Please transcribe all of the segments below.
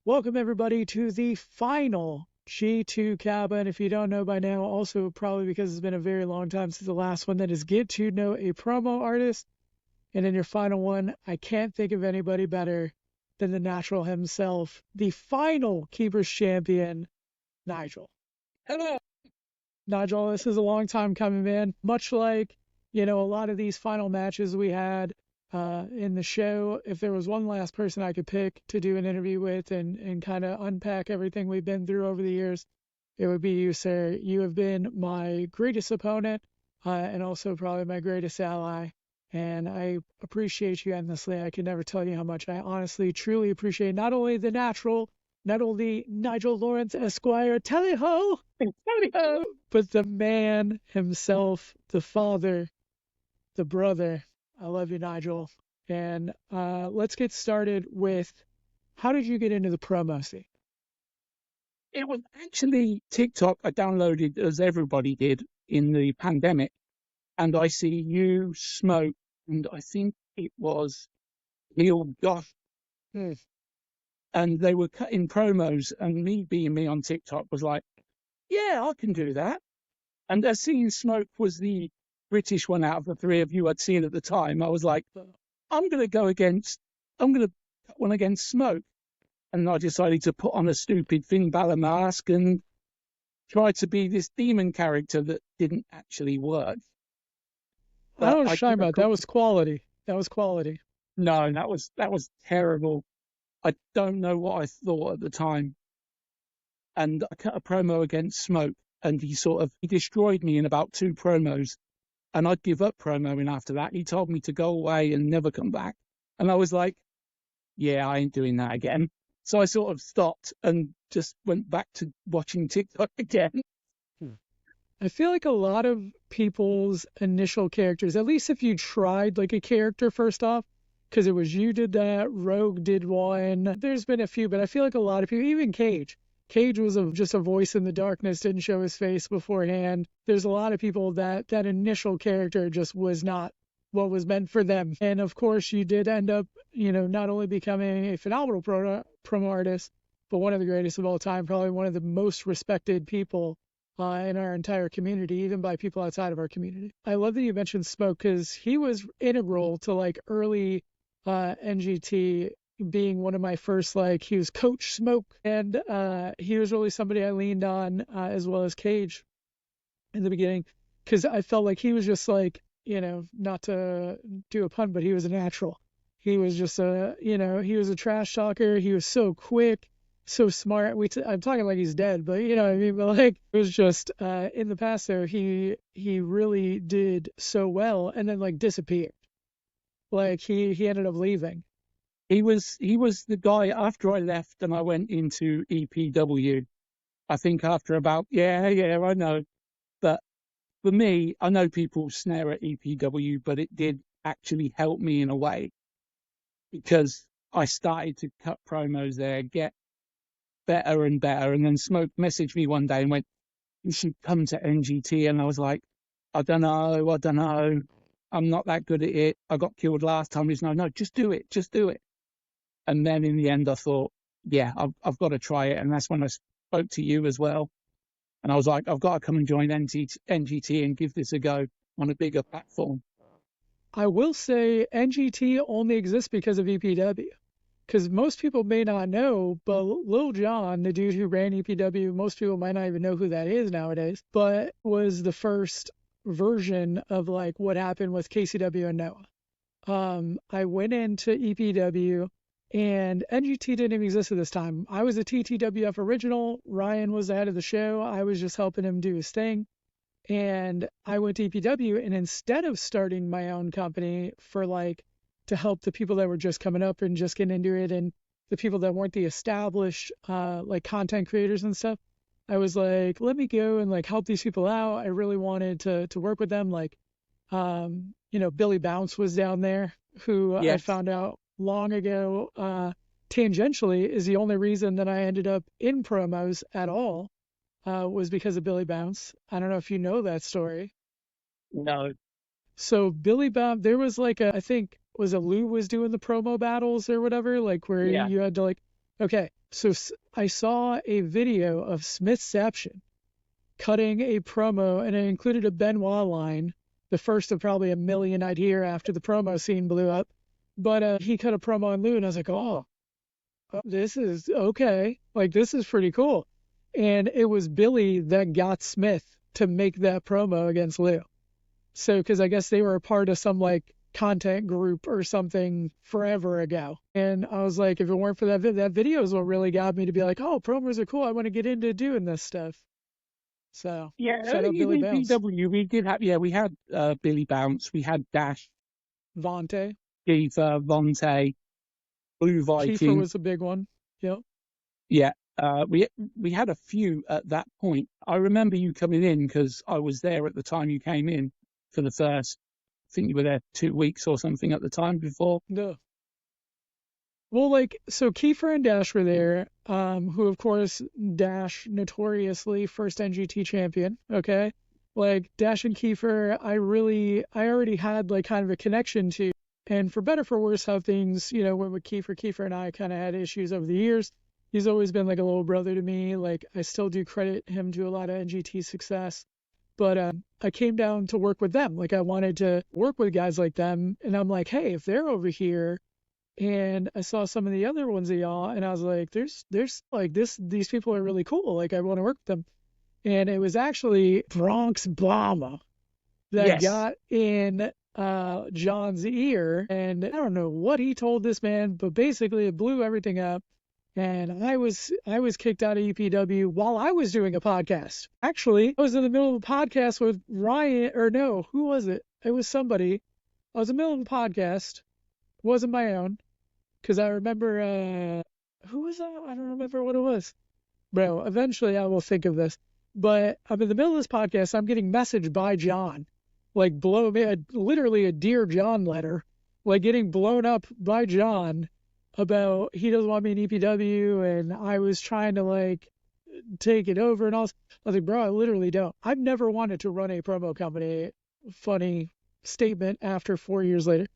Welcome everybody to the final G2KAPA, and if you don't know by now, also probably because it's been a very long time since the last one, that is Get to Know a Promo Artist. And in your final one, I can't think of anybody better than the natural himself, the final Keepers Champion, Nigel. Hello. Nigel, this is a long time coming, man. Much like, a lot of these final matches we had in the show, if there was one last person I could pick to do an interview with and kind of unpack everything we've been through over the years, it would be you, sir. You have been my greatest opponent and also probably my greatest ally. And I appreciate you endlessly. I can never tell you how much I honestly, truly appreciate not only the natural, not only Nigel Lawrence Esquire, tally-ho, tally-ho, but the man himself, the father, the brother. I love you, Nigel. And let's get started with, how did you get into the promo scene? It was actually TikTok I downloaded, as everybody did in the pandemic. And I see you, Smoke, and I think it was Neil Gosh. Hmm. And they were cutting promos. And me being me on TikTok was like, yeah, I can do that. And as seeing Smoke was the British one out of the three of you I'd seen at the time, I was like, I'm going to cut one against Smoke. And I decided to put on a stupid Finn Balor mask and try to be this demon character that didn't actually work. I But don't I shy could have about that. Was quality. That was quality. no, that was terrible. I don't know what I thought at the time. And I cut a promo against Smoke, and he destroyed me in about two promos. And I'd give up promoing after that. He told me to go away and never come back. And I was like, yeah, I ain't doing that again. So I sort of stopped and just went back to watching TikTok again. I feel like a lot of people's initial characters, at least if you tried like a character first off, because it was you did that, Rogue did one. There's been a few, but I feel like a lot of people, even Cage. Cage was just a voice in the darkness, didn't show his face beforehand. There's a lot of people that initial character just was not what was meant for them. And of course, you did end up, not only becoming a phenomenal promo artist, but one of the greatest of all time, probably one of the most respected people in our entire community, even by people outside of our community. I love that you mentioned Smoke because he was integral to like early NGT, being one of my first, like, he was Coach Smoke, and he was really somebody I leaned on as well as Cage in the beginning, because I felt like he was just like, not to do a pun, but he was a natural. He was just he was a trash talker. He was so quick, so smart. I'm talking like he's dead, but you know what I mean. But like, it was just in the past though, he really did so well, and then like disappeared. Like he ended up leaving. He was the guy after I left and I went into EPW. I think after about I know. But for me, I know people snare at EPW, but it did actually help me in a way because I started to cut promos there, get better and better. And then Smoke messaged me one day and went, you should come to NGT. And I was like, I don't know. I'm not that good at it. I got killed last time. He's no, just do it. And then in the end, I thought, yeah, I've got to try it. And that's when I spoke to you as well. And I was like, I've got to come and join NGT and give this a go on a bigger platform. I will say NGT only exists because of EPW. Because most people may not know, but Lil Jon, the dude who ran EPW, most people might not even know who that is nowadays, but was the first version of like what happened with KCW and Noah. I went into EPW and NGT didn't even exist at this time. I was a TTWF original. Ryan was the head of the show. I was just helping him do his thing. And I went to EPW, and instead of starting my own company for like to help the people that were just coming up and just getting into it and the people that weren't the established like content creators and stuff, I was like, let me go and like help these people out. I really wanted to work with them. Like Billy Bounce was down there, who I Yes. found out long ago tangentially is the only reason that I ended up in promos at all, was because of Billy Bounce. I don't know if you know that story. No. So Billy Bounce, there was like I think was it Lou was doing the promo battles or whatever, like where Yeah. you had to like, Okay, so I saw a video of Smithception cutting a promo, and it included a Benoit line, the first of probably a million I'd hear after the promo scene blew up. But he cut a promo on Lou, and I was like, oh, this is okay. Like, this is pretty cool. And it was Billy that got Smith to make that promo against Lou. So, because I guess they were a part of some like content group or something forever ago. And I was like, if it weren't for that video is what really got me to be like, oh, promos are cool. I want to get into doing this stuff. So, Yeah, shout out in Billy Bounce. EPW we did have, we had Billy Bounce, we had Dash, Vontae. Kiefer, Vontae, Blue Viking. Kiefer was a big one. Yep. Yeah, we had a few at that point. I remember you coming in because I was there at the time you came in for the first. I think you were there 2 weeks or something at the time before. No. Well, like, so Kiefer and Dash were there, who, of course, Dash, notoriously first NGT champion, okay? Like, Dash and Kiefer, I already had, like, kind of a connection to. And for better for worse, how things, went with Kiefer. Kiefer and I kind of had issues over the years. He's always been, like, a little brother to me. Like, I still do credit him to a lot of NGT success. But I came down to work with them. Like, I wanted to work with guys like them. And I'm like, hey, if they're over here, and I saw some of the other ones of y'all, and I was like, there's like these people are really cool. Like, I want to work with them. And it was actually Bronx Bomber that got in John's ear, and I don't know what he told this man, but basically it blew everything up. And I was kicked out of EPW while I was doing a podcast. Actually, I was in the middle of a podcast with Ryan, or no, who was it? It was somebody. I was in the middle of a podcast. Wasn't my own, because I remember, who was that? I don't remember what it was. Bro, eventually I will think of this. But I'm in the middle of this podcast. I'm getting messaged by John, like literally a Dear John letter, like getting blown up by John about he doesn't want me in EPW, and I was trying to like take it over and all. I was like, bro, I literally don't. I've never wanted to run a promo company. Funny statement after 4 years later.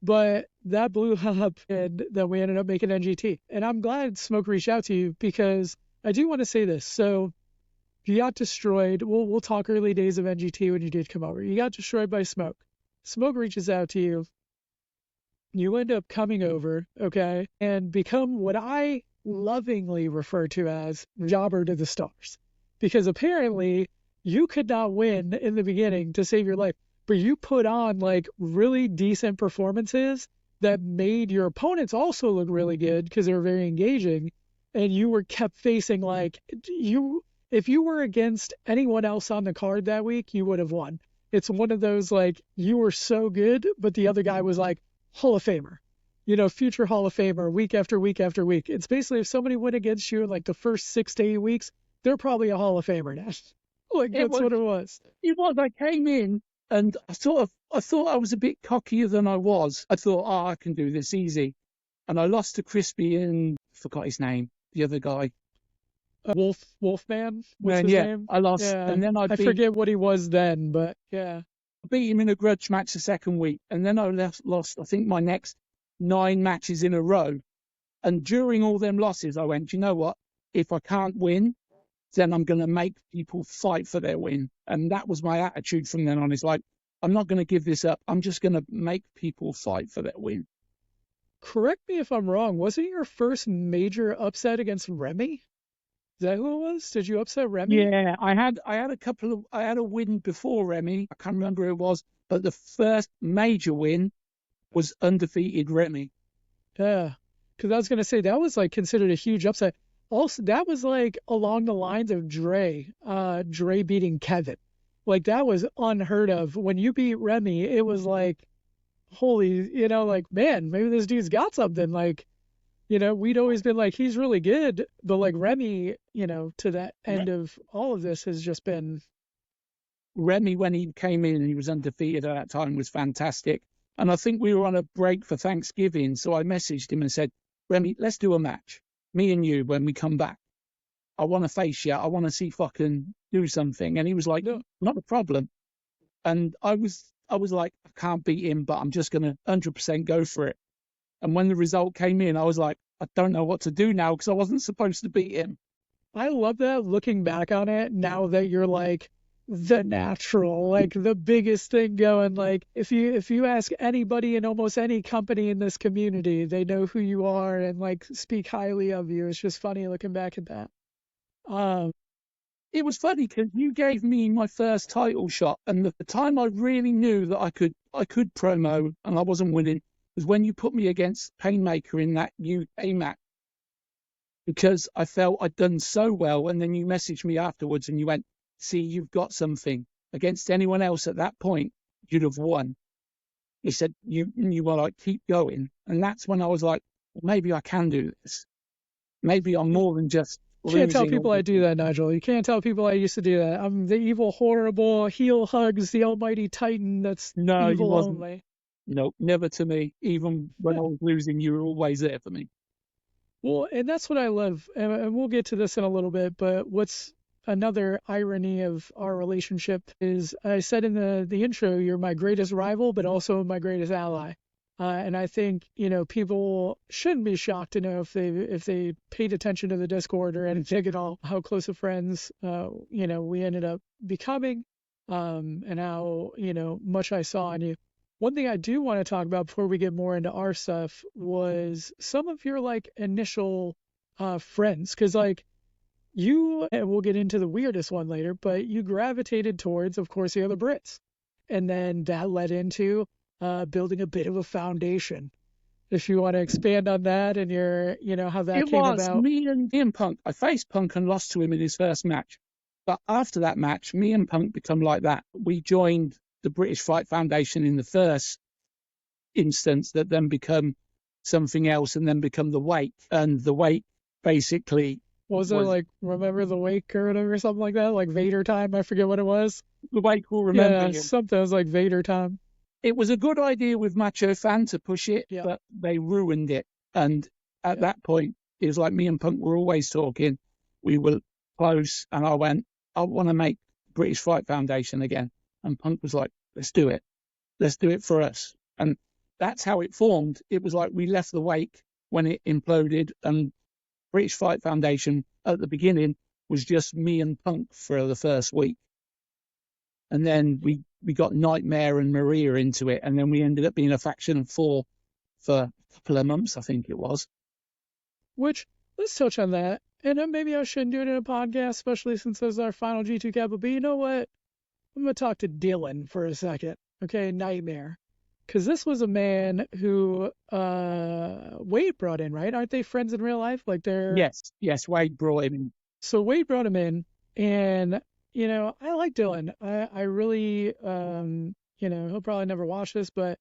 But that blew up, and then we ended up making NGT. And I'm glad Smoke reached out to you, because I do want to say this. So you got destroyed. We'll talk early days of NGT when you did come over. You got destroyed by Smoke. Smoke reaches out to you. You end up coming over, okay, and become what I lovingly refer to as jobber to the stars. Because apparently you could not win in the beginning to save your life, but you put on like really decent performances that made your opponents also look really good because they were very engaging, and you were kept facing like if you were against anyone else on the card that week, you would have won. It's one of those like you were so good, but the other guy was like Hall of Famer, future Hall of Famer week after week after week. It's basically if somebody went against you in like the first 6 to 8 weeks, they're probably a Hall of Famer now. Like that's what it was. It was. I came in and I thought I was a bit cockier than I was. I thought, oh, I can do this easy. And I lost to Crispy and forgot his name, the other guy. Wolfman? What's his name? I lost. Yeah, and then I forget what he was then, but yeah. I beat him in a grudge match the second week. And then I lost, I think, my next 9 matches in a row. And during all them losses, I went, you know what? If I can't win, then I'm going to make people fight for their win. And that was my attitude from then on. It's like, I'm not going to give this up. I'm just going to make people fight for their win. Correct me if I'm wrong. Wasn't your first major upset against Remy? Is that who it was? Did you upset Remy? Yeah, I had a win before Remy. I can't remember who it was, but the first major win was undefeated Remy. Yeah, because I was going to say that was like considered a huge upset. Also, that was like along the lines of Dre beating Kevin. Like that was unheard of. When you beat Remy, it was like, holy, like, man, maybe this dude's got something. Like, we'd always been like, he's really good. But like Remy, to that end of all of this has just been. Remy, when he came in and he was undefeated at that time, was fantastic. And I think we were on a break for Thanksgiving. So I messaged him and said, Remy, let's do a match. Me and you, when we come back. I want to face you. I want to see if I can do something. And he was like, no, not a problem. And I was like, I can't beat him, but I'm just going to 100% go for it. And when the result came in, I was like, I don't know what to do now because I wasn't supposed to beat him. I love that looking back on it now that you're like the natural, like the biggest thing going. Like if you ask anybody in almost any company in this community, they know who you are and like speak highly of you. It's just funny looking back at that. Um, It was funny because you gave me my first title shot, and the time I really knew that I could promo and I wasn't winning was when you put me against Painmaker in that UK match, because I felt I'd done so well, and then you messaged me afterwards and you went, "See, you've got something." Against anyone else at that point, you'd have won. You said you were like, "Keep going," and that's when I was like, well, maybe I can do this. Maybe I'm more than just can't tell losing all people I the do that, Nigel. You can't tell people I used to do that. I'm the evil, horrible heel hugs, the almighty titan that's No, you evil wasn't. only. No, never to me. Even when I was losing, you were always there for me. Well, and that's what I love, and we'll get to this in a little bit, but what's another irony of our relationship is I said in the intro, you're my greatest rival, but also my greatest ally. And I think, people shouldn't be shocked to know if they paid attention to the Discord or anything at all, how close of friends, we ended up becoming, and how, much I saw in you. One thing I do want to talk about before we get more into our stuff was some of your like initial friends, because like you, and we'll get into the weirdest one later, but you gravitated towards, of course, the other Brits, and then that led into building a bit of a foundation. If you want to expand on that and how that It came was about. me and Punk. I faced Punk and lost to him in his first match. But after that match, me and Punk become like that. We joined the British Fight Foundation in the first instance, that then become something else and then become the Wake. And the Wake basically Was it was like Remember the Wake or whatever, or something like that? Like Vader time? I forget what it was. the Wake will remember Yeah, you. something was like Vader time. It was a good idea with Macho Fan to push it, Yeah, but they ruined it. And at yeah. that point, it was like me and Punk were always talking. We were close, and I went, I want to make British Fight Foundation again. And Punk was like, let's do it. Let's do it for us. And that's how it formed. It was like we left the Wake when it imploded, and British Fight Foundation at the beginning was just me and Punk for the first week. And then we got Nightmare and Maria into it, and then we ended up being a faction of four for a couple of months, I think it was. Which, let's touch on that. And maybe I shouldn't do it in a podcast, especially since this is our final G2KAPA. But you know what? I'm going to talk to Dylan for a second. Okay, Nightmare. Because this was a man who Wade brought in, right? Aren't they friends in real life? Like they're. Yes, Wade brought him in. So Wade brought him in, and I like Dylan. I really he'll probably never watch this, but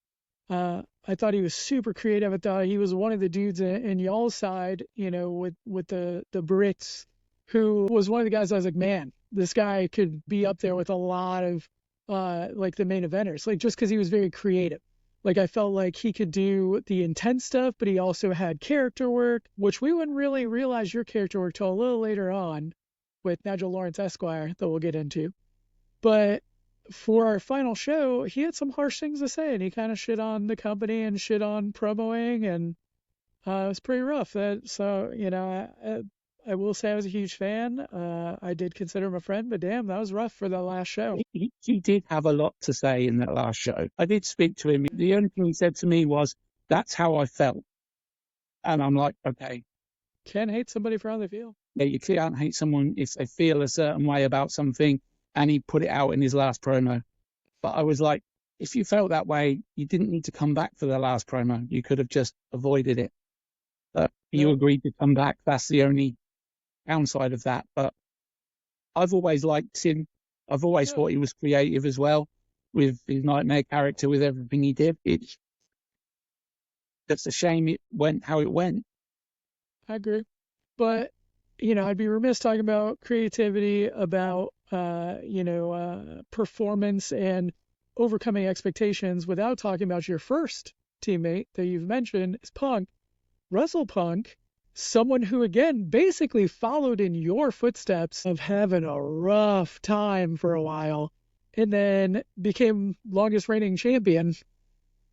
I thought he was super creative. I thought he was one of the dudes in y'all's side, with the Brits, who was one of the guys I was like, man, this guy could be up there with a lot of like the main eventers, like just because he was very creative. Like I felt like he could do the intense stuff, but he also had character work, which we wouldn't really realize your character work till a little later on with Nigel Lawrence Esquire that we'll get into. But for our final show, he had some harsh things to say, and he kind of shit on the company and shit on promoing, and it was pretty rough. I will say I was a huge fan. I did consider him a friend, but damn, that was rough for the last show. He did have a lot to say in that last show. I did speak to him. The only thing he said to me was, "That's how I felt." And I'm like, okay, Can't hate somebody for how they feel. yeah, you can't hate someone if they feel a certain way about something. And he put it out in his last promo. But I was like, if you felt that way, you didn't need to come back for the last promo. You could have just avoided it. But you No, agreed to come back. That's the only downside of that. But I've always liked him. I've always no, thought he was creative as well with his Nightmare character, with everything he did. It's just a shame it went how it went. I agree. But, I'd be remiss talking about creativity, about, performance and overcoming expectations without talking about your first teammate that you've mentioned is Punk. Russell Punk, someone who, again, basically followed in your footsteps of having a rough time for a while and then became longest reigning champion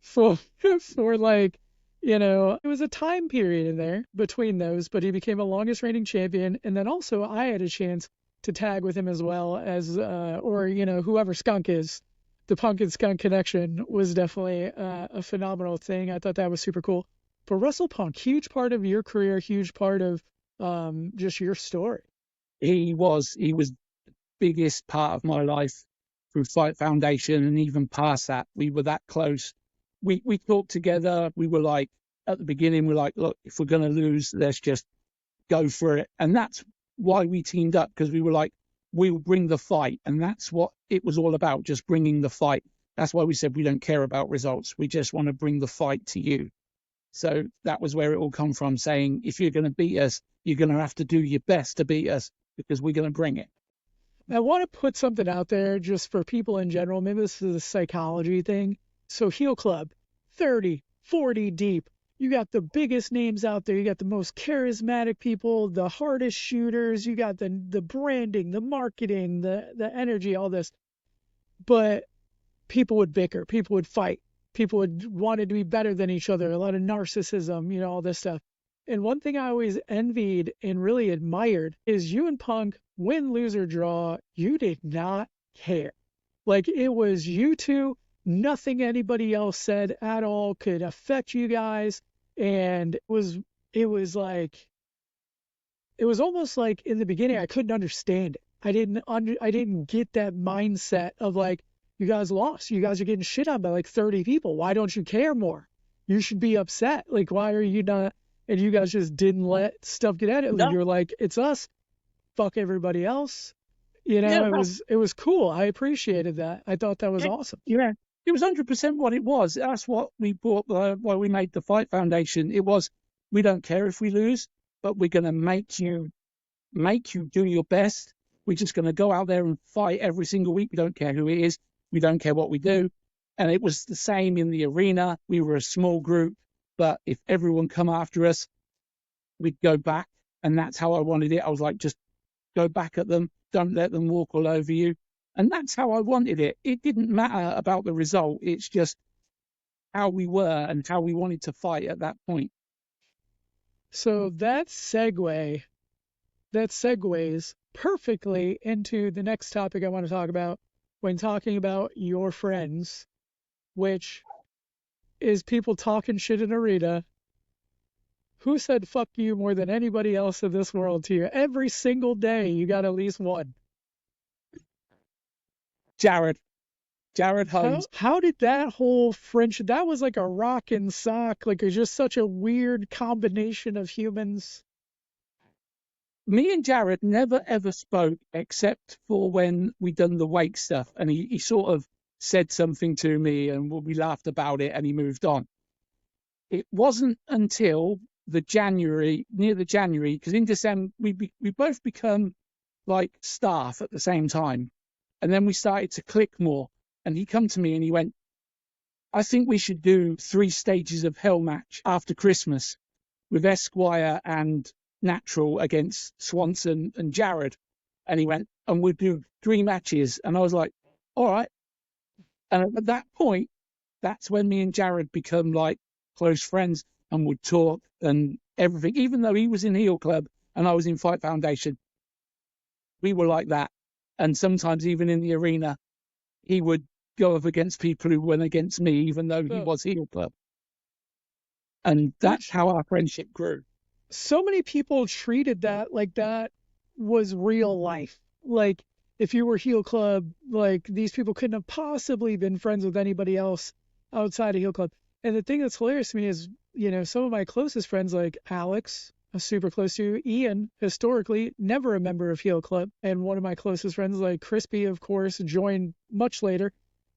for, for like It was a time period in there between those, but he became a longest reigning champion. And then also I had a chance to tag with him as well as, or, whoever Skunk is. The Punk and Skunk connection was definitely a phenomenal thing. I thought that was super cool. But Russell Punk, huge part of your career, huge part of just your story. He was biggest part of my life through Fight Foundation, and even past that, we were that close. We talked together. We were like, at the beginning, we're like, look, if we're going to lose, let's just go for it. And that's why we teamed up, because we were like, we'll bring the fight. And that's what it was all about, just bringing the fight. That's why we said we don't care about results. We just want to bring the fight to you. So that was where it all come from, saying, if you're going to beat us, you're going to have to do your best to beat us, because we're going to bring it. I want to put something out there just for people in general. Maybe this is a psychology thing. So Heel Club, 30, 40 deep. You got the biggest names out there. You got the most charismatic people, the hardest shooters. You got the branding, the marketing, the energy, all this. But people would bicker. People would fight. People would wanted to be better than each other. A lot of narcissism, all this stuff. And one thing I always envied and really admired is you and Punk, win, lose, or draw, you did not care. Like, it was you two, nothing anybody else said at all could affect you guys. And it was almost like in the beginning I couldn't understand it. I didn't get that mindset of like, you guys lost. You guys are getting shit on by like 30 people. Why don't you care more? You should be upset. Like, why are you not? And you guys just didn't let stuff get at it. No. You're like, it's us. Fuck everybody else. Yeah, it was cool. I appreciated that. I thought that was awesome. Yeah, it was 100% what it was. That's what we bought, why we made the Fight Foundation. It was, we don't care if we lose, but we're going to make you do your best. We're just going to go out there and fight every single week. We don't care who it is. We don't care what we do. And it was the same in the arena. We were a small group, but if everyone come after us, we'd go back. And that's how I wanted it. I was like, just go back at them. Don't let them walk all over you. And that's how I wanted it. It didn't matter about the result. It's just how we were and how we wanted to fight at that point. So that segues perfectly into the next topic I want to talk about when talking about your friends, which is people talking shit in arena. Who said fuck you more than anybody else in this world to you? Every single day you got at least one. Jared Hugz. How did that whole friendship, that was like a rock and sock, like it's just such a weird combination of humans. Me and Jared never ever spoke except for when we done the wake stuff, and he sort of said something to me and we laughed about it and he moved on. It wasn't until near the January, because in December we both become like staff at the same time, and then we started to click more. And he come to me and he went, I think we should do 3 stages of Hell match after Christmas with Esquire and Natural against Swanson and Jared. And he went, and we'll do 3 matches. And I was like, all right. And at that point, that's when me and Jared become like close friends and would talk and everything. Even though he was in Heel Club and I was in Fight Foundation, we were like that. And sometimes even in the arena, he would go up against people who went against me, even though he was Heel Club. And that's how our friendship grew. So many people treated that like that was real life. Like, if you were Heel Club, like, these people couldn't have possibly been friends with anybody else outside of Heel Club. And the thing that's hilarious to me is, some of my closest friends, like Alex, super close to Ian, historically, never a member of Heel Club. And one of my closest friends, like Crispy, of course, joined much later.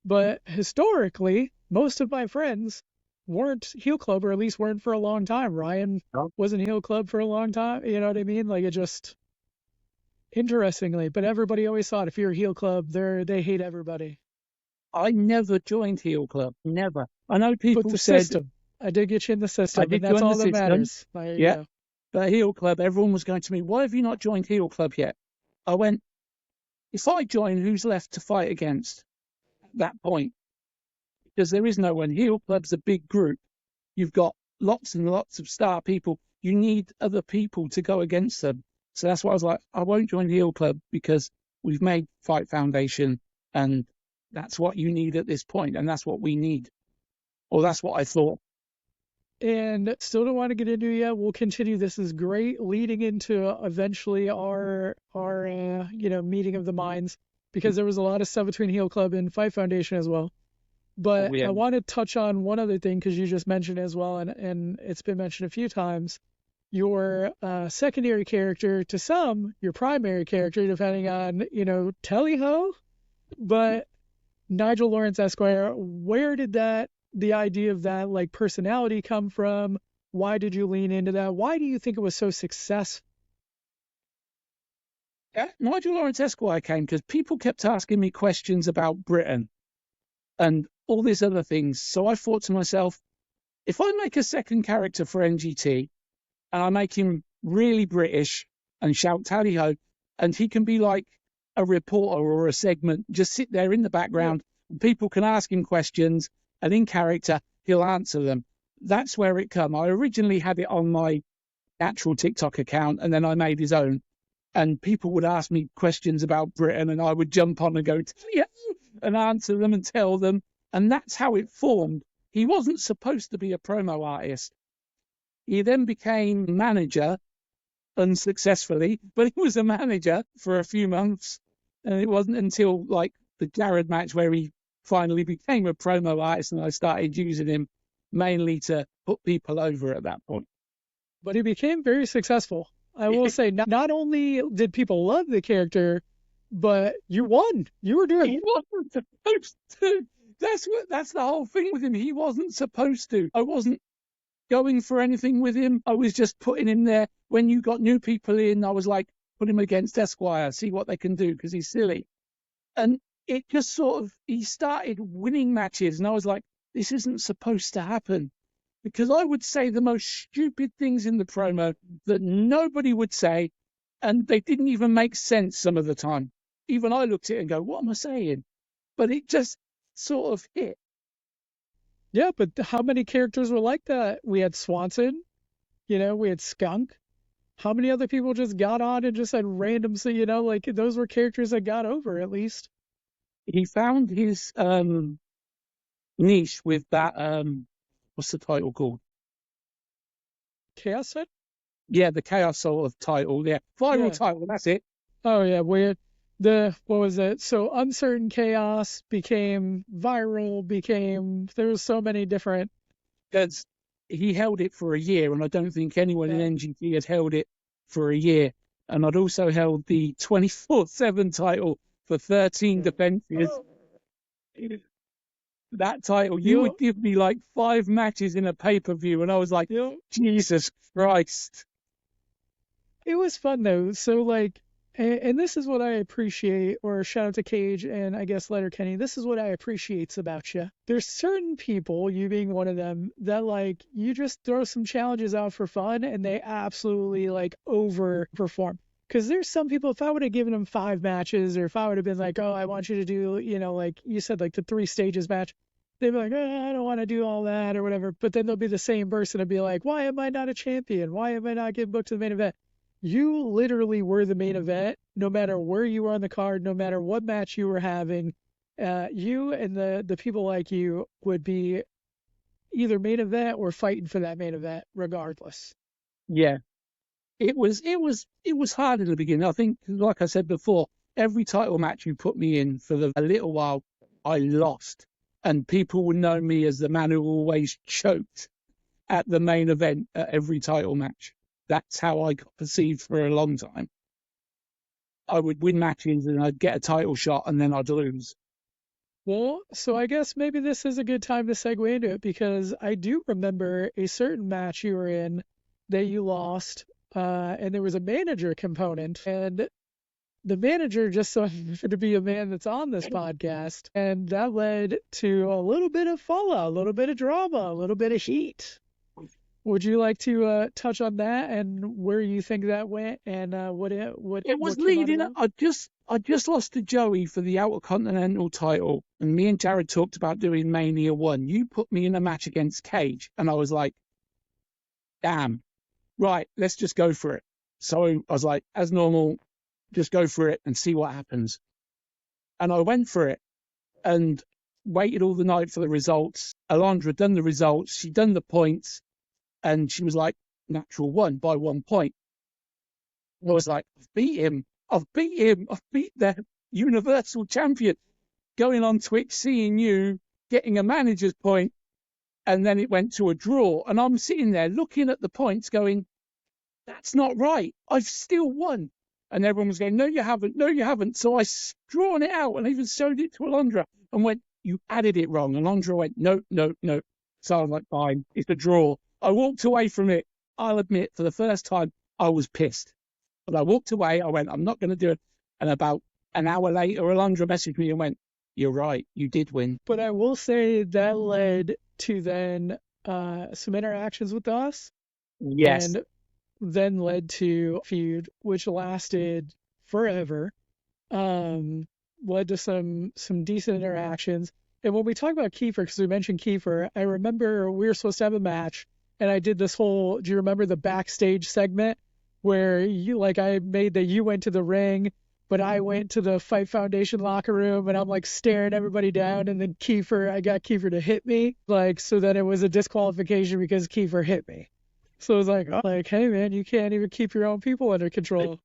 But historically, most of my friends weren't Heel Club, or at least weren't for a long time. Ryan wasn't Heel Club for a long time. You know what I mean? Like, it just, interestingly, but everybody always thought if you're a Heel Club, they hate everybody. I never joined Heel Club. Never. I know people But the said, system. I did get you in the system, I did and that's join all the that system. matters. There you go. But Heel Club, everyone was going to me, why have you not joined Heel Club yet? I went, if I join, who's left to fight against at that point? Because there is no one. Heel Club's a big group. You've got lots and lots of star people, you need other people to go against them. So that's why I was like, I won't join the Heel Club because we've made Fight Foundation, and that's what you need at this point, and that's what we need. Or that's what I thought. And still don't want to get into it yet. We'll continue. This is great, leading into eventually our meeting of the minds, because there was a lot of stuff between Heel Club and Fight Foundation as well. But I want to touch on one other thing, because you just mentioned it as well, and it's been mentioned a few times. Your secondary character, to some, your primary character, depending on, tally-ho. But Nigel Lawrence Esquire, where did the idea of that like personality come from? Why did you lean into that? Why do you think it was so successful? Nigel Lawrence Esquire came because people kept asking me questions about Britain and all these other things. So I thought to myself, if I make a second character for NGT and I make him really British and shout tally ho, and he can be like a reporter or a segment, just sit there in the background, and people can ask him questions, and in character, he'll answer them. That's where it come. I originally had it on my actual TikTok account, and then I made his own. And people would ask me questions about Britain, and I would jump on and go, yeah, and answer them and tell them. And that's how it formed. He wasn't supposed to be a promo artist. He then became manager unsuccessfully, but he was a manager for a few months. And it wasn't until like the Jared match where he finally became a promo artist, and I started using him mainly to put people over at that point. But he became very successful. I will say, not only did people love the character, but you won. You were doing. He wasn't supposed to. That's the whole thing with him. He wasn't supposed to. I wasn't going for anything with him. I was just putting him there. When you got new people in, I was like, put him against Esquire, see what they can do, because he's silly. And it just sort of, he started winning matches, and I was like, this isn't supposed to happen. Because I would say the most stupid things in the promo that nobody would say, and they didn't even make sense some of the time. Even I looked at it and go, what am I saying? But it just sort of hit. Yeah, but how many characters were like that? We had Swanson, we had Skunk. How many other people just got on and just had random, so like those were characters that got over at least. He found his niche with that, what's the title called? Chaos Set? Yeah, the Chaos sort of title. Yeah, viral title, that's it. Oh, yeah, weird. What was it? So Uncertain Chaos became viral, there was so many different. Because he held it for a year, and I don't think anyone in NGT had held it for a year. And I'd also held the 24/7 title for 13 defenses. That title, you would give me like 5 matches in a pay-per-view, and I was like, Jesus Christ. It was fun though. So like, and this is what I appreciate, or shout out to Cage and I guess Letterkenny. This is what I appreciate about you. There's certain people, you being one of them, that like you just throw some challenges out for fun and they absolutely like overperform. Because there's some people, if I would have given them 5 matches, or if I would have been like, oh, I want you to do, like you said, like the 3 stages match, they'd be like, oh, I don't want to do all that or whatever. But then they'll be the same person and be like, why am I not a champion? Why am I not getting booked to the main event? You literally were the main event, no matter where you were on the card, no matter what match you were having. You and the people like you would be either main event or fighting for that main event, regardless. Yeah, it was hard in the beginning. I think, like I said before, every title match you put me in for a little while, I lost, and people would know me as the man who always choked at the main event at every title match. That's how I got perceived for a long time. I would win matches and I'd get a title shot and then I'd lose. Well, so I guess maybe this is a good time to segue into it, because I do remember a certain match you were in that you lost, and there was a manager component, and the manager just so happened to be a man that's on this podcast, and that led to a little bit of fallout, a little bit of drama, a little bit of heat. Would you like to touch on that and where you think that went, and what it was leading? I just lost to Joey for the Outer Continental title, and me and Jared talked about doing Mania 1. You put me in a match against Cage, and I was like, damn, right, let's just go for it. So I was like, as normal, just go for it and see what happens. And I went for it and waited all the night for the results. Alondra had done the results, she'd done the points, and she was like, natural one by 1 point. I was like, I've beat him. I've beat the Universal Champion. Going on Twitch, seeing you, getting a manager's point, and then it went to a draw. And I'm sitting there looking at the points going, that's not right. I've still won. And everyone was going, no, you haven't. No, you haven't. So I drawn it out and I even showed it to Alondra and went, you added it wrong. And Alondra went, no, no, no. So I was like, fine, it's a draw. I walked away from it. I'll admit, for the first time, I was pissed. But I walked away. I went, I'm not going to do it. And about an hour later, Alondra messaged me and went, you're right, you did win. But I will say that led to then some interactions with us. Yes. And then led to a feud, which lasted forever. Led to some decent interactions. And when we talk about Kiefer, because we mentioned Kiefer, I remember we were supposed to have a match, and I did this whole, do you remember the backstage segment where you, like, I made that you went to the ring, but I went to the Fight Foundation locker room, and I'm like staring everybody down, and then I got Kiefer to hit me, like, so that it was a disqualification because Kiefer hit me. So it was like, hey man, you can't even keep your own people under control.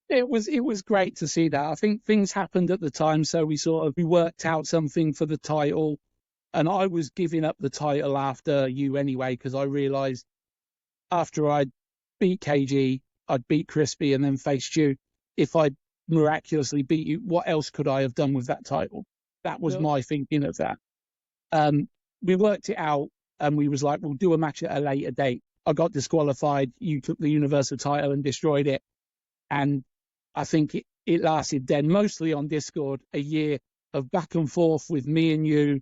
It was great to see that. I think things happened at the time, so we worked out something for the title, and I was giving up the title after you anyway, because I realised after I'd beat KG, I'd beat Crispy and then faced you. If I miraculously beat you, what else could I have done with that title? That was my thinking of that. We worked it out, and we was like, we'll do a match at a later date. I got disqualified. You took the Universal title and destroyed it. And I think it lasted then, mostly on Discord, a year of back and forth with me and you,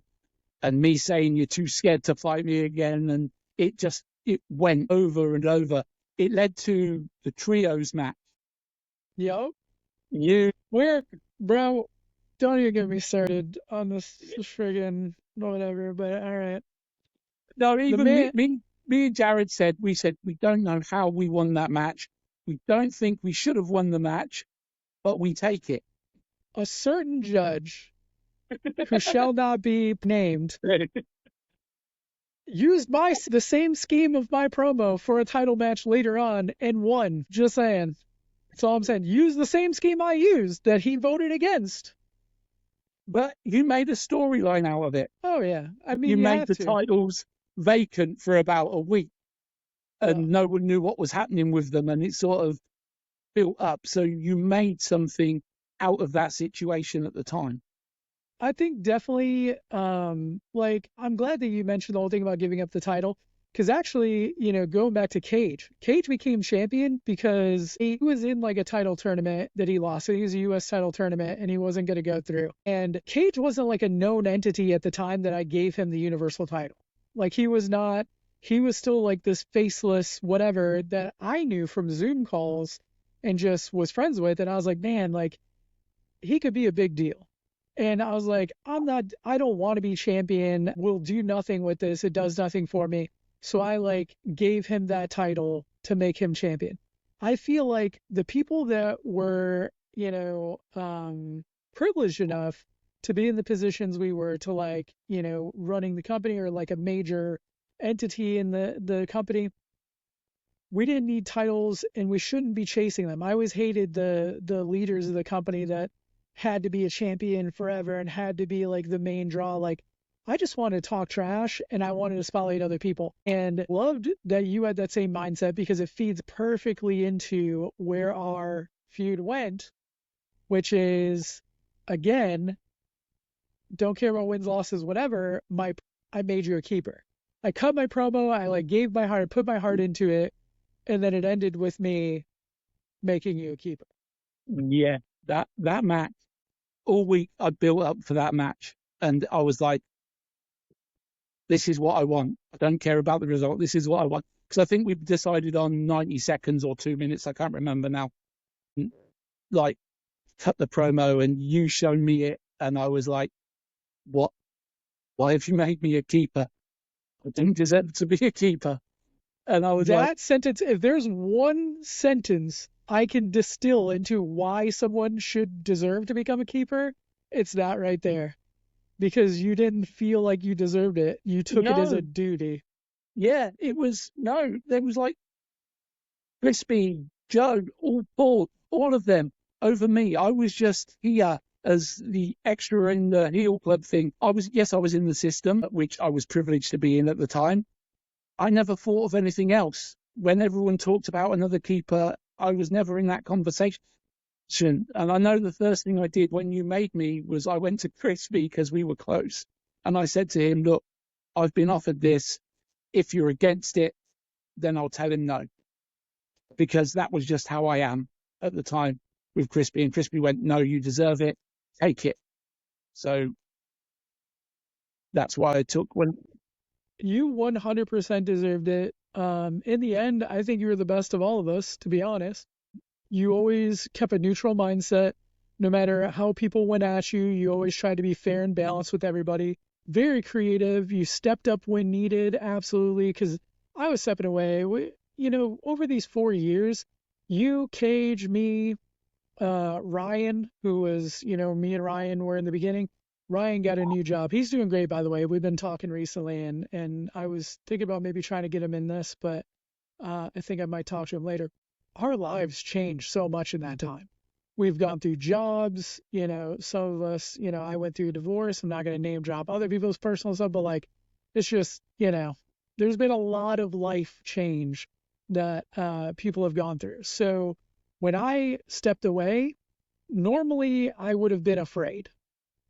and me saying you're too scared to fight me again. And it went over and over. It led to the trios match. Yo, bro, don't even get me started on this friggin' whatever, but all right. No, even me and Jared said, we don't know how we won that match. We don't think we should have won the match, but we take it. A certain judge, who shall not be named, used the same scheme of my promo for a title match later on and won. Just saying. That's all I'm saying. Use the same scheme I used that he voted against. But you made a storyline out of it. Oh, yeah. I mean, you made the titles vacant for about a week, and no one knew what was happening with them, and it sort of built up. So you made something out of that situation at the time. I think definitely, I'm glad that you mentioned the whole thing about giving up the title, because actually, going back to Cage became champion because he was in like a title tournament that he lost. So he was a U.S. title tournament and he wasn't going to go through. And Cage wasn't like a known entity at the time that I gave him the Universal title. Like he was still like this faceless whatever that I knew from Zoom calls and just was friends with. And I was like, man, like he could be a big deal. And I was like, I don't want to be champion. We'll do nothing with this. It does nothing for me. So I gave him that title to make him champion. I feel like the people that were, privileged enough to be in the positions we were to running the company or like a major entity in the company, we didn't need titles and we shouldn't be chasing them. I always hated the leaders of the company that had to be a champion forever and had to be like the main draw. Like I just wanted to talk trash and I wanted to spotlight other people, and loved that you had that same mindset because it feeds perfectly into where our feud went, which is, again, don't care about wins, losses, whatever. I made you a keeper. I cut my promo. I gave my heart, put my heart into it, and then it ended with me making you a keeper. Yeah, that match. All week I built up for that match, and I was like, this is what I want. I don't care about the result. This is what I want. Because I think we've decided on 90 seconds or 2 minutes. I can't remember now. Like, cut the promo and you showed me it. And I was like, what? Why have you made me a keeper? I didn't deserve to be a keeper. And I was like, That sentence, if there's one sentence I can distill into why someone should deserve to become a keeper, it's that right there. Because you didn't feel like you deserved it. You took it as a no, duty. yeah, it was, no, there was like Crispy, Joe, all Paul, all of them over me. I was just here as the extra in the heel club thing. Yes, I was in the system, which I was privileged to be in at the time. I never thought of anything else. When everyone talked about another keeper, I was never in that conversation. And I know the first thing I did when you made me was I went to Crispy because we were close. And I said to him, look, I've been offered this. If you're against it, then I'll tell him no. Because that was just how I am at the time with Crispy. And Crispy went, no, you deserve it. Take it. So that's why I took when. You 100% deserved it. In the end, I think you were the best of all of us, to be honest. You always kept a neutral mindset. No matter how people went at you, you always tried to be fair and balanced with everybody. Very creative. You stepped up when needed, absolutely, because I was stepping away. Over these 4 years, you, Cage, me, Ryan, who was, me and Ryan were in the beginning. Ryan got a new job. He's doing great, by the way. We've been talking recently, and I was thinking about maybe trying to get him in this, but I think I might talk to him later. Our lives changed so much in that time. We've gone through jobs, some of us, I went through a divorce. I'm not going to name drop other people's personal stuff, but like, it's just, there's been a lot of life change that people have gone through. So when I stepped away, normally I would have been afraid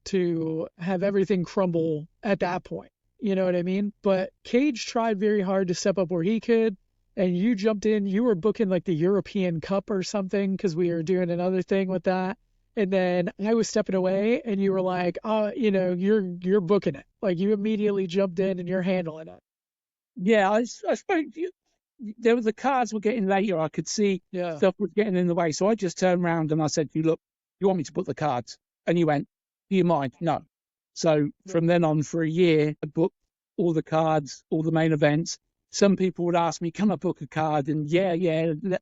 to have everything crumble at that point. You know what I mean? But Cage tried very hard to step up where he could, and you jumped in. You were booking like the European Cup or something because we were doing another thing with that. And then I was stepping away, and you were like, you're booking it. Like you immediately jumped in and you're handling it. Yeah, I spoke to you. There was the cards were getting later. I could see Yeah. stuff was getting in the way. So I just turned around and I said to you, look, you want me to book the cards? And you went, do you mind? No. So from then on for a year, I booked all the cards, all the main events. Some people would ask me, can I book a card? And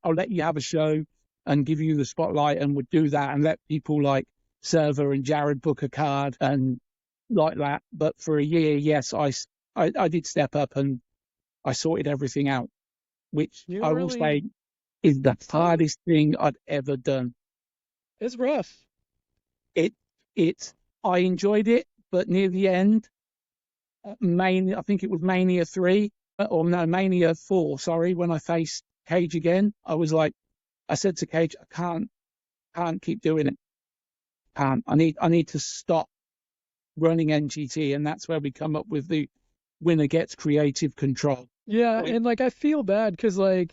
I'll let you have a show and give you the spotlight, and would do that and let people like Server and Jared book a card and like that. But for a year, yes, I did step up and I sorted everything out, which You I will really, say is the it's tough. hardest thing I'd ever done. It's rough. It, it, I enjoyed it, but near the end, I think it was Mania 3, or no, Mania 4, sorry, when I faced Cage again, I said to Cage, I can't keep doing it. I need to stop running NGT. And that's where we come up with the winner gets creative control. Yeah, Right. and like I feel bad because like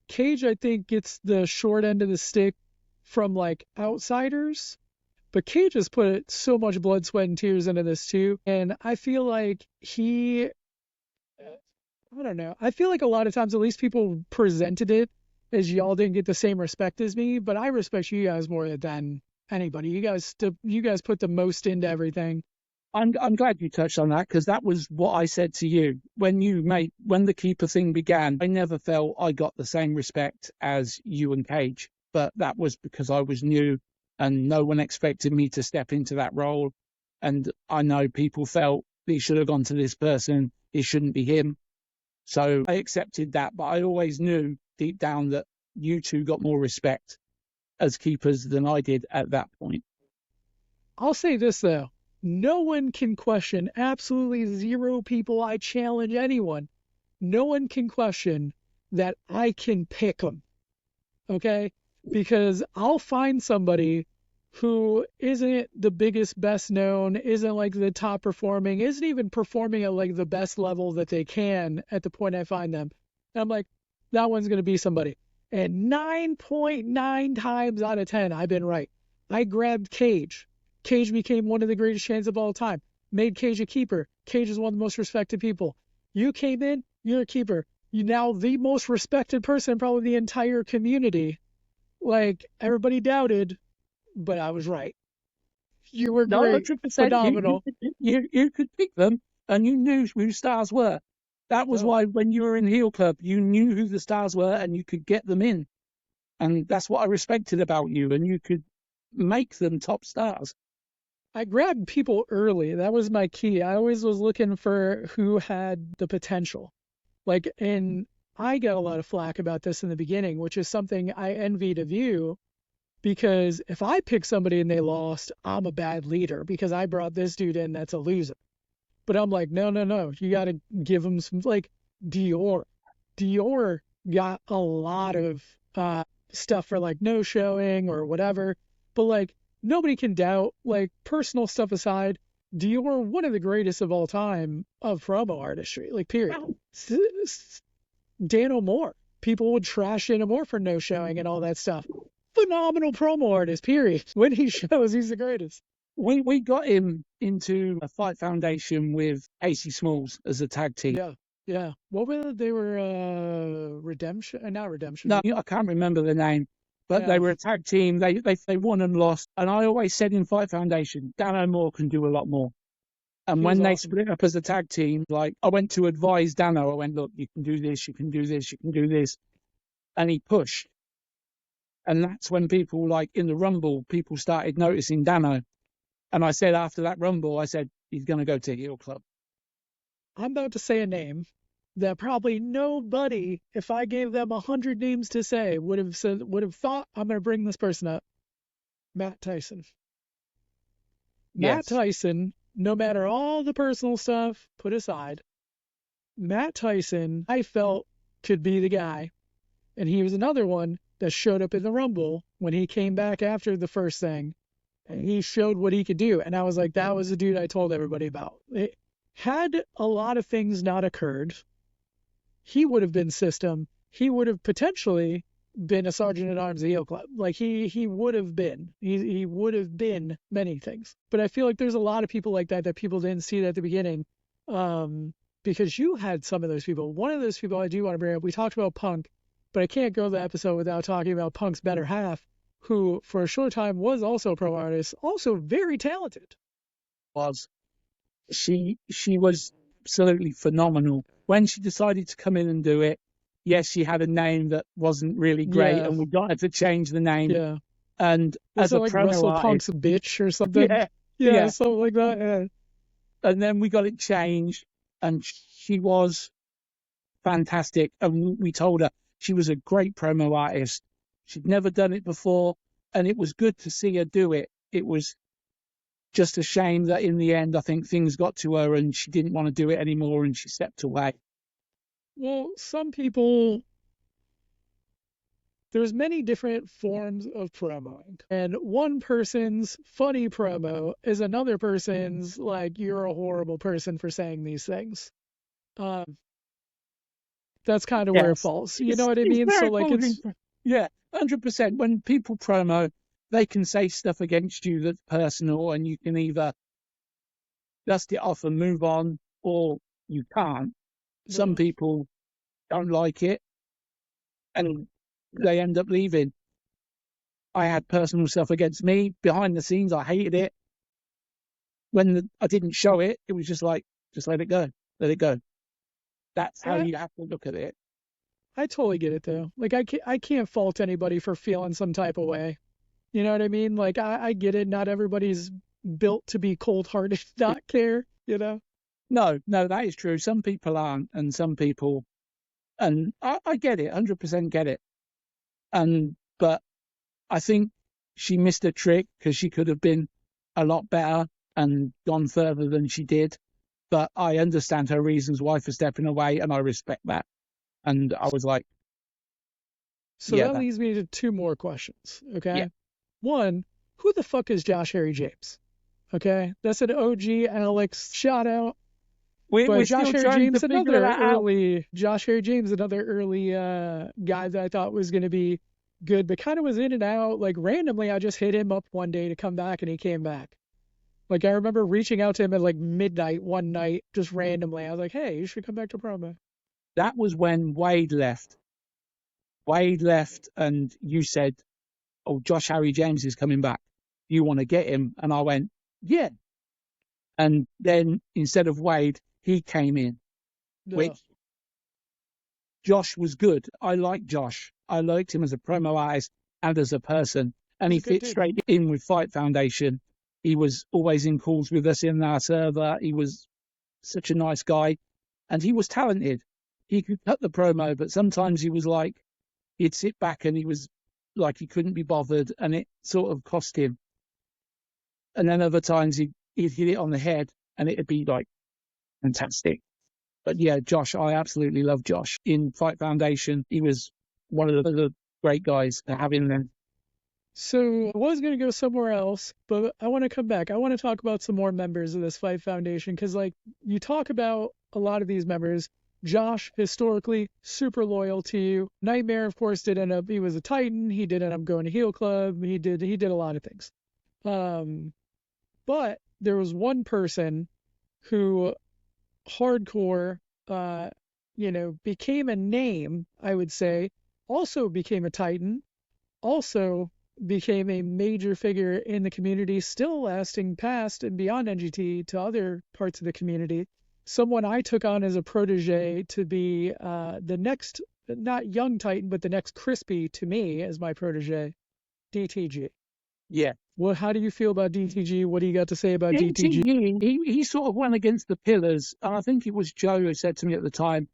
Cage, I think, gets the short end of the stick from like outsiders, but Cage has put so much blood, sweat, and tears into this too. And I feel like I don't know. I feel like a lot of times, at least people presented it as y'all didn't get the same respect as me, but I respect you guys more than anybody. You guys put the most into everything. I'm glad you touched on that, because that was what I said to you when the keeper thing began. I never felt I got the same respect as you and Cage, but that was because I was new and no one expected me to step into that role. And I know people felt he should have gone to this person, it shouldn't be him. So I accepted that, but I always knew deep down that you two got more respect as keepers than I did at that point. I'll say this though. No one can question, absolutely zero people. I challenge anyone. No one can question that I can pick them. Okay? Because I'll find somebody who isn't the biggest, best known, isn't like the top performing, isn't even performing at like the best level that they can at the point I find them. And I'm like, that one's going to be somebody. And 9.9 times out of 10, I've been right. I grabbed Cage. Cage became one of the greatest champs of all time. Made Cage a keeper. Cage is one of the most respected people. You came in, you're a keeper. You now the most respected person in probably the entire community. Like everybody doubted, but I was right. You were No, great, 100%. phenomenal. You could pick them, and you knew who stars were. That was No, why when you were in Heel Club, you knew who the stars were and you could get them in. And that's what I respected about you. And you could make them top stars. I grabbed people early. That was my key. I always was looking for who had the potential. Like, and I got a lot of flack about this in the beginning, which is something I envied of you because if I pick somebody and they lost, I'm a bad leader because I brought this dude in that's a loser. But I'm like, no, no, no. You got to give him some, like Dior. Dior got a lot of stuff for like no showing or whatever. But like, nobody can doubt, like, personal stuff aside, Dior, one of the greatest of all time of promo artistry, like, period. Dan O'More. People would trash Dan O'More for no showing and all that stuff. Phenomenal promo artist, period. When he shows, he's the greatest. We got him into a Fight Foundation with AC Smalls as a tag team. Yeah, yeah. What were they? Were Redemption? Not Redemption. No, I can't remember the name, but Yeah. they were a tag team. They won and lost. And I always said in Fight Foundation, Dan O'More can do a lot more. And He when was they awesome. split up as a tag team, like I went to advise Dano, I went, look, you can do this, you can do this, you can do this. And he pushed. And that's when people, like in the Rumble, people started noticing Dano. And I said after that Rumble, I said, he's going to go to Heel Club. I'm about to say a name that probably nobody, if I gave them 100 names to say, would have thought I'm going to bring this person up. Matt Tyson. Matt Yes. Tyson, no matter all the personal stuff put aside, Matt Tyson, I felt could be the guy. And he was another one that showed up in the Rumble when he came back after the first thing. And he showed what he could do. And I was like, that was the dude I told everybody about. Had a lot of things not occurred, he would have been system. He would have potentially been a sergeant at arms of the Heel Club. Like he would have been. He would have been many things. But I feel like there's a lot of people like that people didn't see that at the beginning. Because you had some of those people. One of those people I do want to bring up, we talked about Punk, but I can't go the episode without talking about Punk's better half, who for a short time was also a pro artist, also very talented. Was she was absolutely phenomenal. When she decided to come in and do it, yes, she had a name that wasn't really great, Yeah, and we got her to change the name. yeah. And Was as it a like promo Russell artist, Punk's bitch or something? yeah, Yeah, yeah. something like that. Yeah. And then we got it changed, and she was fantastic. And we told her she was a great promo artist. She'd never done it before, and it was good to see her do it. It was just a shame that in the end, I think things got to her and she didn't want to do it anymore and she stepped away. Well, some people, there's many different forms of promoing. And one person's funny promo is another person's, like, you're a horrible person for saying these things. Um, that's kind of where it Yes, falls. You know what I it's mean? So, very like, forwarding. it's, Yeah, 100%. When people promo, they can say stuff against you that's personal, and you can either dust it off and move on, or you can't. Some people don't like it, and they end up leaving. I had personal stuff against me behind the scenes. I hated it. When I didn't show it, it was just like, just let it go, let it go. That's how I, you have to look at it. I totally get it, though. Like, I can't fault anybody for feeling some type of way. You know what I mean? Like, I get it. Not everybody's built to be cold-hearted, not care, you know? No, that is true. Some people aren't, and some people, and I get it, 100% get it. But I think she missed a trick because she could have been a lot better and gone further than she did. But I understand her reasons why for stepping away, and I respect that. And I was like, So yeah, that leads me to two more questions, yeah. okay? One, who the fuck is Josh Harry James? Okay, that's an OG Alex shout out. But We're still trying to figure that out. Josh Harry James, another early guy that I thought was going to be good, but kind of was in and out. Like randomly, I just hit him up one day to come back, and he came back. Like I remember reaching out to him at like midnight one night, just randomly. I was like, "Hey, you should come back to promo." That was when Wade left. Wade left, and you said, "Oh, Josh Harry James is coming back. You want to get him?" And I went, "Yeah." And then instead of Wade, he came in, Yeah, which Josh was good. I liked Josh. I liked him as a promo artist and as a person. And he fit straight in with Fight Foundation. He was always in calls with us in our server. He was such a nice guy. And he was talented. He could cut the promo, but sometimes he was like, he'd sit back and he was like he couldn't be bothered, and it sort of cost him. And then other times he'd hit it on the head and it'd be like fantastic. But yeah, Josh, I absolutely love Josh. In Fight Foundation, he was one of the great guys to have in there. So I was going to go somewhere else, but I want to come back. I want to talk about some more members of this Fight Foundation, because like you talk about a lot of these members. Josh, historically, super loyal to you. Nightmare, of course, did end up, he was a Titan. He did end up going to Heel Club. He did a lot of things. But there was one person who hardcore, became a name, I would say, also became a Titan, also became a major figure in the community, still lasting past and beyond NGT to other parts of the community. Someone I took on as a protege to be the next, not young Titan, but the next Crispy to me as my protege, DTG. Yeah. Well, how do you feel about DTG? What do you got to say about DTG? He sort of went against the pillars. And I think it was Joe who said to me at the time,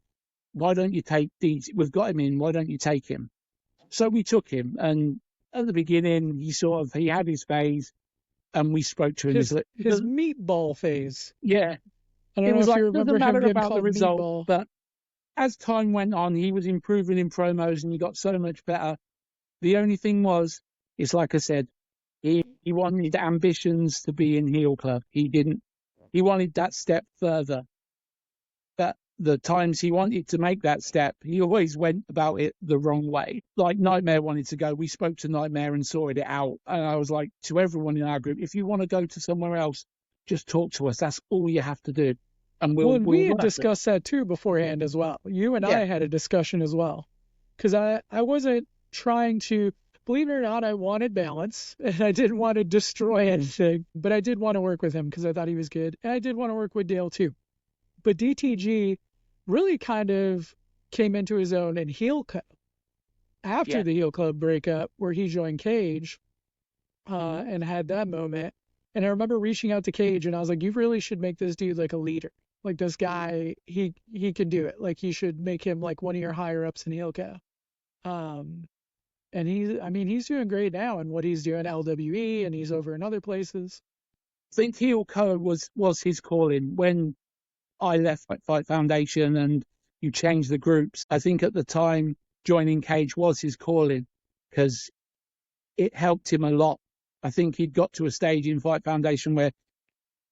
why don't you take DTG? We've got him in. Why don't you take him? So we took him. And at the beginning, he had his phase. And we spoke to him. His meatball phase. Yeah. I don't know if you remember him getting called the result, meatball. but as time went on, he was improving in promos and he got so much better. The only thing was, it's like I said, he wanted ambitions to be in Heel Club. He wanted that step further. But the times he wanted to make that step, he always went about it the wrong way. Like Nightmare wanted to go. We spoke to Nightmare and sorted it out. And I was like, to everyone in our group, if you want to go to somewhere else, just talk to us. That's all you have to do. And we had discussed that too beforehand as well. You and I had a discussion as well. Because I wasn't trying to, believe it or not, I wanted balance. And I didn't want to destroy anything. But I did want to work with him because I thought he was good. And I did want to work with Dale too. But DTG really kind of came into his own in Heel Club. After the Heel Club breakup, where he joined Cage and had that moment. And I remember reaching out to Cage and I was like, you really should make this dude like a leader. Like this guy, he can do it. Like you should make him like one of your higher ups in Heel Club. And he's doing great now in what he's doing LWE, and he's over in other places. I think Heel Co was his calling. When I left Fight Foundation and you changed the groups, I think at the time joining Cage was his calling because it helped him a lot. I think he'd got to a stage in Fight Foundation where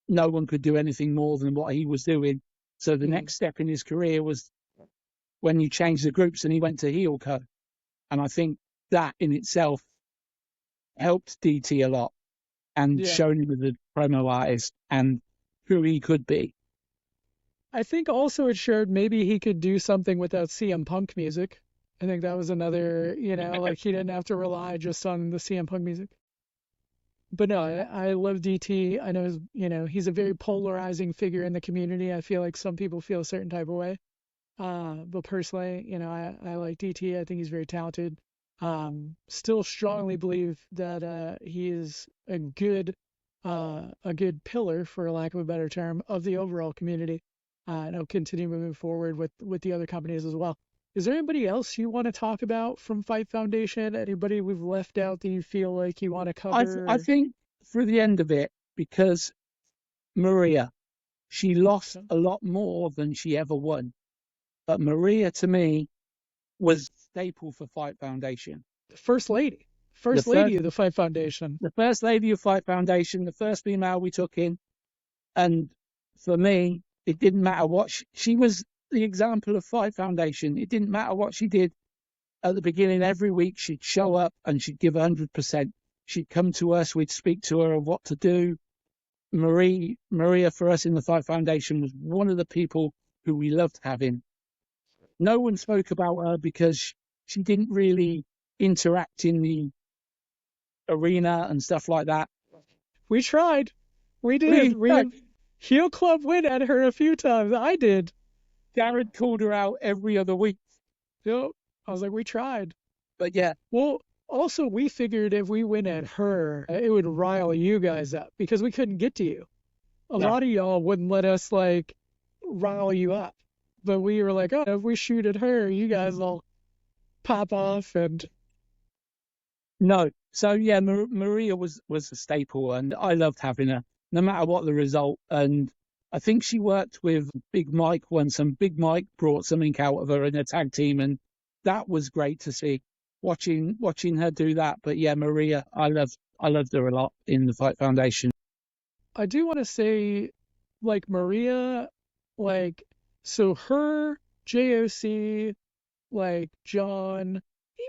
no one could do anything more than what he was doing. So the next step in his career was when you changed the groups and he went to Heel Co. And I think that in itself helped DT a lot and showed him as a promo artist and who he could be. I think also it showed maybe he could do something without CM Punk music. I think that was another, like he didn't have to rely just on the CM Punk music. But no, I love DT. I know, he's a very polarizing figure in the community. I feel like some people feel a certain type of way. But personally, I like DT. I think he's very talented. Still strongly believe that he is a good pillar, for lack of a better term, of the overall community. And I'll continue moving forward with the other companies as well. Is there anybody else you want to talk about from Fight Foundation? Anybody we've left out that you feel like you want to cover? I think for the end of it, because Maria, she lost a lot more than she ever won. But Maria, to me, was staple for Fight Foundation. The first lady. First lady of the Fight Foundation. The first lady of Fight Foundation, the first female we took in. And for me, it didn't matter what she was the example of Fight Foundation. It didn't matter what she did at the beginning. Every week she'd show up and she'd give 100%. She'd come to us. We'd speak to her of what to do. Maria, for us in the Fight Foundation, was one of the people who we loved having. No one spoke about her because she didn't really interact in the arena and stuff like that. We tried. We did. Heel Club went at her a few times. I did. Jared called her out every other week. Yep. I was like, we tried. But yeah, Well, also, we figured if we went at her, it would rile you guys up because we couldn't get to you. A no, lot of y'all wouldn't let us, like, rile you up. But we were like, oh, if we shoot at her, you guys will pop off. And no. So yeah, Maria was a staple, and I loved having her, no matter what the result. And I think she worked with Big Mike once, and Big Mike brought something out of her in a tag team, and that was great to see. Watching her do that. But yeah, Maria, I loved her a lot in the Fight Foundation. I do want to say, like, Maria, like, so her, JOC, like, John,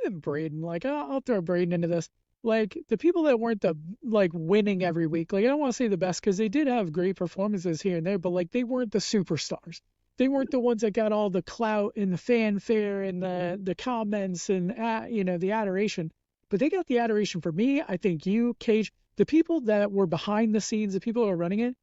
even Braden, like, I'll throw Braden into this. Like, the people that weren't the, like, winning every week, like, I don't want to say the best because they did have great performances here and there, but, like, they weren't the superstars. They weren't the ones that got all the clout and the fanfare and the comments and, the adoration. But they got the adoration for me. I think you, Cage, the people that were behind the scenes, the people who are running it,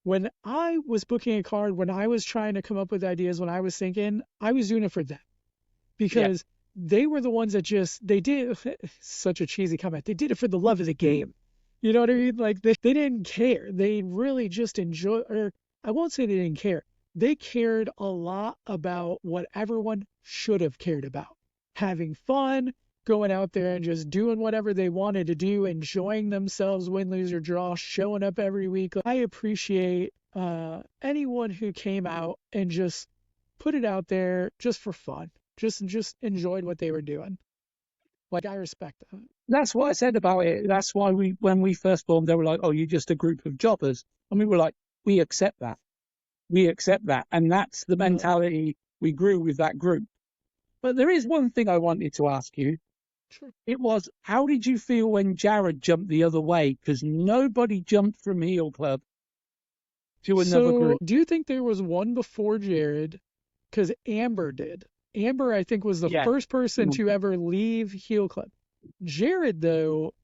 when I was booking a card, when I was trying to come up with ideas, when I was thinking, I was doing it for them Yeah, because they were the ones that they did such a cheesy comment. They did it for the love of the game. You know what I mean? Like they didn't care. They really just enjoy, or I won't say they didn't care. They cared a lot about what everyone should have cared about. Having fun, going out there and just doing whatever they wanted to do, enjoying themselves, win, lose, or draw, showing up every week. I appreciate anyone who came out and just put it out there just for fun, just enjoyed what they were doing. Like I respect that. that's what I said about it. That's why when we first formed, they were like, "Oh, you're just a group of jobbers," and we were like, "We accept that. We accept that," and that's the Yeah, mentality we grew with that group. But there is one thing I wanted to ask you. sure. It was, how did you feel when Jared jumped the other way? Because nobody jumped from Heel Club to another So, group. do you think there was one before Jared? Because Amber did. Amber, I think, was the Yeah. first person Mm. to ever leave Heel Club. Jared, though,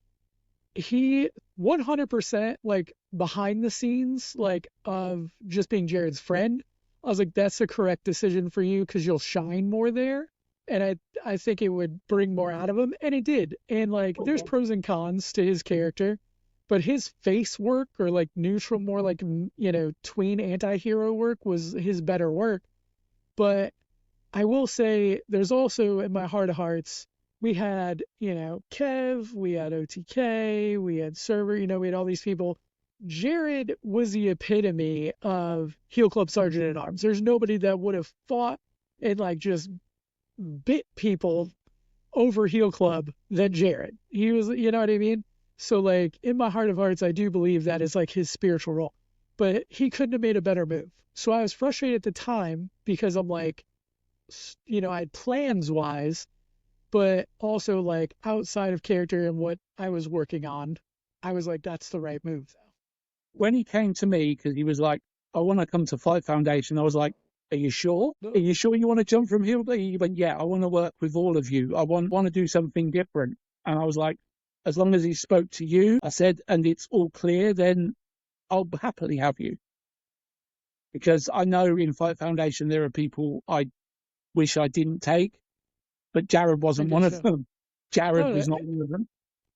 he 100% like behind the scenes, like of just being Jared's friend. I was like, that's the correct decision for you because you'll shine more there. And I think it would bring more out of him. And it did. And like, there's pros and cons to his character, but his face work or like neutral, more like, tween anti hero work was his better work. But I will say there's also in my heart of hearts, we had, Kev, we had OTK, we had Server, we had all these people. Jared was the epitome of Heel Club Sergeant at Arms. There's nobody that would have fought and like just bit people over Heel Club than Jared. He was, you know what I mean? So like in my heart of hearts, I do believe that is like his spiritual role. But he couldn't have made a better move. So I was frustrated at the time because I'm like, I had plans wise, but also like outside of character and what I was working on, I was like, that's the right move though. When he came to me, because he was like, "I want to come to Fight Foundation," I was like, "Are you sure? Are No, you sure you want to jump from here?" He went, "Yeah, I want to work with all of you. I want to do something different." And I was like, "As long as he spoke to you," I said, "and it's all clear, then I'll happily have you." Because I know in Fight Foundation there are people I wish I didn't take, but Jared I wasn't one get of you. them. Jared No, was not one of them.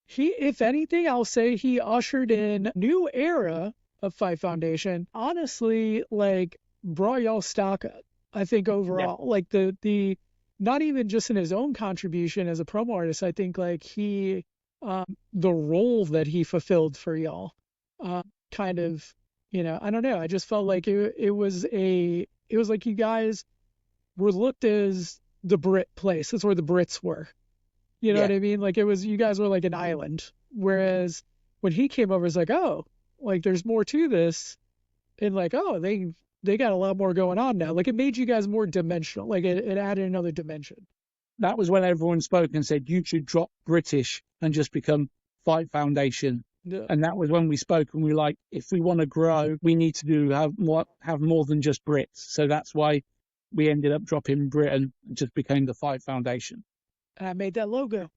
he, if anything, I'll say he ushered in new era of Fight Foundation. Honestly, like brought y'all stock up. I think Yeah, overall, like the not even just in his own contribution as a promo artist, I think like the role that he fulfilled for y'all, kind of, I don't know. I just felt like it was like you guys were looked as the Brit place. That's where the Brits were. You know yeah. what I mean? Like it was, you guys were like an island. Whereas when he came over, it's like, oh, like there's more to this. And like, oh, they got a lot more going on now. Like it made you guys more dimensional. Like it added another dimension. That was when everyone spoke and said you should drop British and just become Fight Foundation. Yeah. And that was when we spoke and we were like, if we want to grow, we need to have more than just Brits. So that's why we ended up dropping Britain and just became the Fight Foundation. And I made that logo.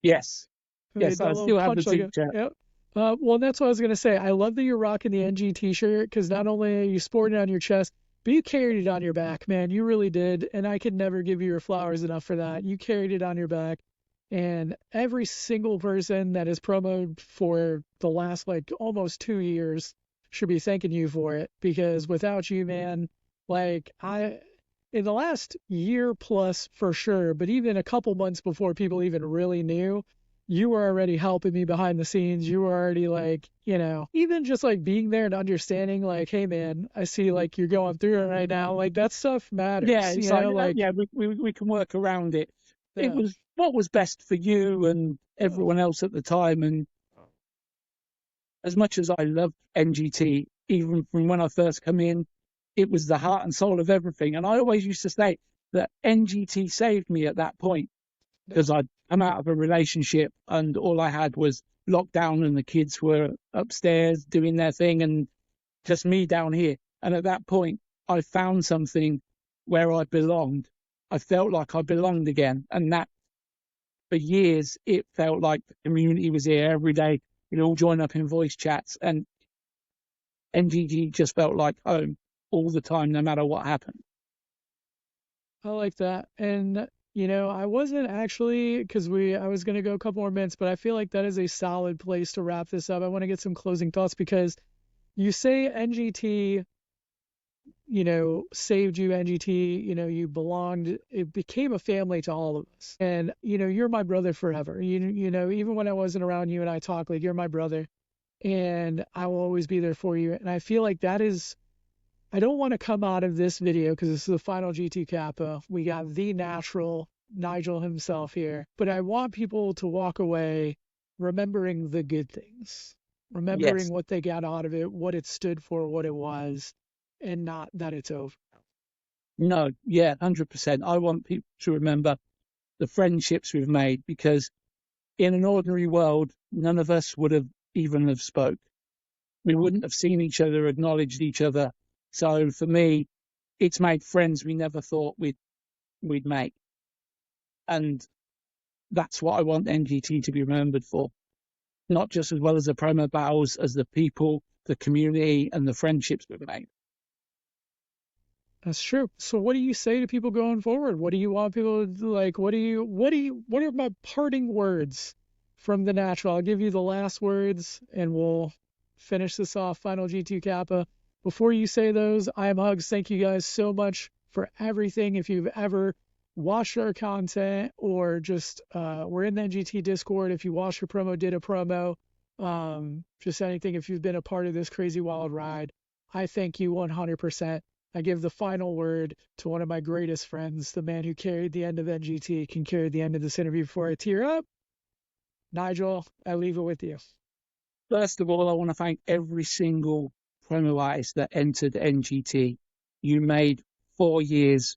Yes, I made yes, that I little still have the punch like a, t-shirt. yep. Well, that's what I was gonna say. I love that you're rocking the NG T-shirt because not only are you sporting it on your chest, But you carried it on your back, man. You really did. And I could never give you your flowers enough for that. You carried it on your back. And every single person that has promoted for the last like almost 2 years should be thanking you for it. Because without you, man, like in the last year plus for sure, but even a couple months before people even really knew, you were already helping me behind the scenes. You were already like, even just like being there and understanding, like, hey man, I see like you're going through it right now. Like that stuff Yeah, matters, it's like, like, yeah, we can work around it. It yeah, was what was best for you and yeah, everyone else at the time. And as much as I loved NGT, even from when I first come in, it was the heart and soul of everything. And I always used to say that NGT saved me at that point yeah. because I'd come out of a relationship and all I had was lockdown and the kids were upstairs doing their thing and just me down here. And at that point, I found something where I belonged. I felt like I belonged again. And that for years, it felt like the community was here every day. We'd all join up in voice chats, and NGG just felt like home all the time, no matter what happened. I like that. And I wasn't actually because I was gonna go a couple more minutes, but I feel like that is a solid place to wrap this up. I want to get some closing thoughts because you say NGT, saved you, NGT, you belonged. It became a family to all of us. And, you're my brother forever. Even when I wasn't around you and I talk, like you're my brother and I will always be there for you. And I feel like that is, I don't want to come out of this video because this is the final G2KAPA. We got the natural Nigel himself here, but I want people to walk away remembering the good things, remembering Yes. what they got out of it, what it stood for, what it was, and not that it's over. No, yeah, 100%. I want people to remember the friendships we've made because in an ordinary world, none of us would have even have spoke. We wouldn't have seen each other, acknowledged each other. So for me, it's made friends we never thought we'd make. And that's what I want NGT to be remembered for. Not just as well as the promo battles, as the people, the community, and the friendships we've made. That's true. So what do you say to people going forward? What do you want people to do? Like, what are my parting words from the natural? I'll give you the last words and we'll finish this off. Final G2 Kappa. Before you say those, I am Hugz. Thank you guys so much for everything. If you've ever watched our content or just we're in the NGT Discord. If you watched your promo, did a promo, just anything. If you've been a part of this crazy wild ride, I thank you 100%. I give the final word to one of my greatest friends, the man who carried the end of NGT, can carry the end of this interview before I tear up. Nigel, I leave it with you. First of all, I want to thank every single promo artist that entered NGT. You made 4 years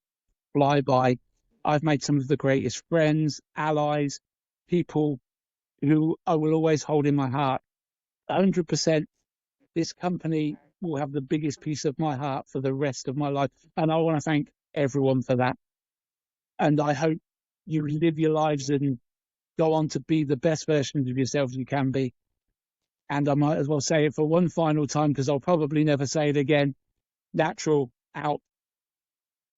fly by. I've made some of the greatest friends, allies, people who I will always hold in my heart. 100%, this company will have the biggest piece of my heart for the rest of my life. And I want to thank everyone for that. And I hope you live your lives and go on to be the best versions of yourselves you can be. And I might as well say it for one final time because I'll probably never say it again. Natural out.